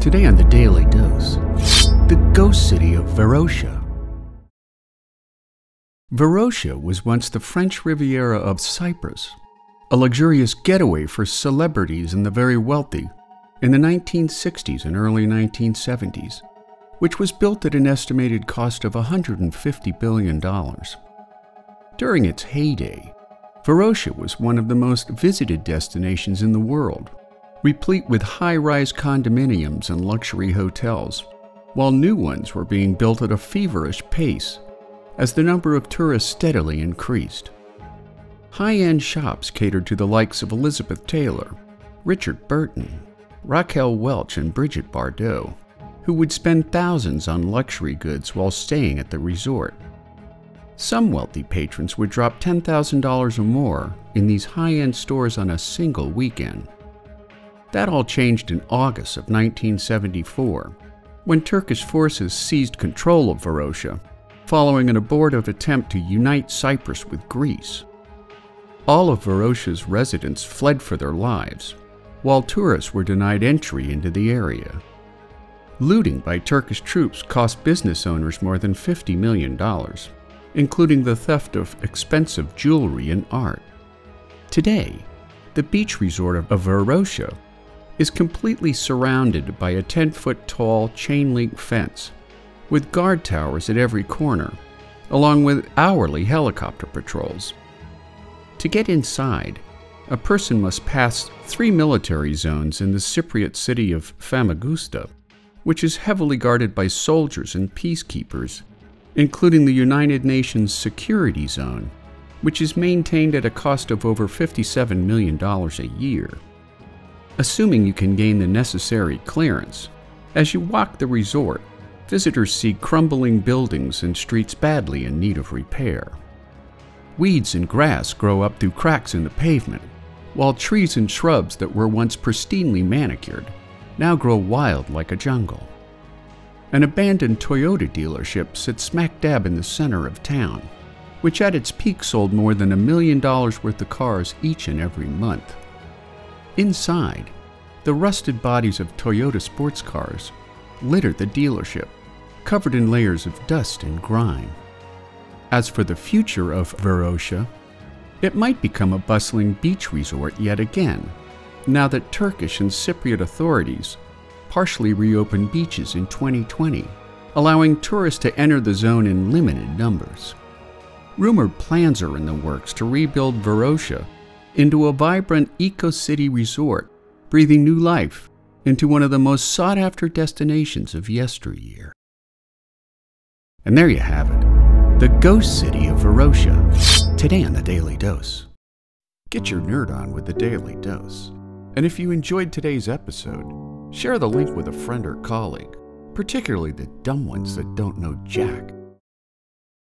Today on the Daily Dose, the ghost city of Varosha. Varosha was once the French Riviera of Cypress, a luxurious getaway for celebrities and the very wealthy in the 1960s and early 1970s, which was built at an estimated cost of $150 billion. During its heyday, Varosha was one of the most visited destinations in the world, replete with high-rise condominiums and luxury hotels, while new ones were being built at a feverish pace as the number of tourists steadily increased. High-end shops catered to the likes of Elizabeth Taylor, Richard Burton, Raquel Welch, and Bridgett Bardo, who would spend thousands on luxury goods while staying at the resort. Some wealthy patrons would drop $10,000 or more in these high-end stores on a single weekend. That all changed in August of 1974, when Turkish forces seized control of Varosha, following an abortive attempt to unite Cyprus with Greece. All of Varosha's residents fled for their lives, while tourists were denied entry into the area. Looting by Turkish troops cost business owners more than $50 million, including the theft of expensive jewelry and art. Today, the beach resort of Varosha is completely surrounded by a 10-foot tall chain-link fence with guard towers at every corner, along with hourly helicopter patrols. To get inside, a person must pass 3 military zones in the Cypriot city of Famagusta, which is heavily guarded by soldiers and peacekeepers, including the United Nations Security Zone, which is maintained at a cost of over $57 million a year. Assuming you can gain the necessary clearance, as you walk the resort, visitors see crumbling buildings and streets badly in need of repair. Weeds and grass grow up through cracks in the pavement, while trees and shrubs that were once pristinely manicured now grow wild like a jungle. An abandoned Toyota dealership sits smack dab in the center of town, which at its peak sold more than $1 million worth of cars each and every month. Inside, the rusted bodies of Toyota sports cars litter the dealership, covered in layers of dust and grime. As for the future of Varosha, it might become a bustling beach resort yet again, now that Turkish and Cypriot authorities partially reopened beaches in 2020, allowing tourists to enter the zone in limited numbers. Rumored plans are in the works to rebuild Varosha into a vibrant eco-city resort, breathing new life into one of the most sought-after destinations of yesteryear. And there you have it, the ghost city of Varosha, today on the Daily Dose. Get your nerd on with the Daily Dose. And if you enjoyed today's episode, share the link with a friend or colleague, particularly the dumb ones that don't know jack.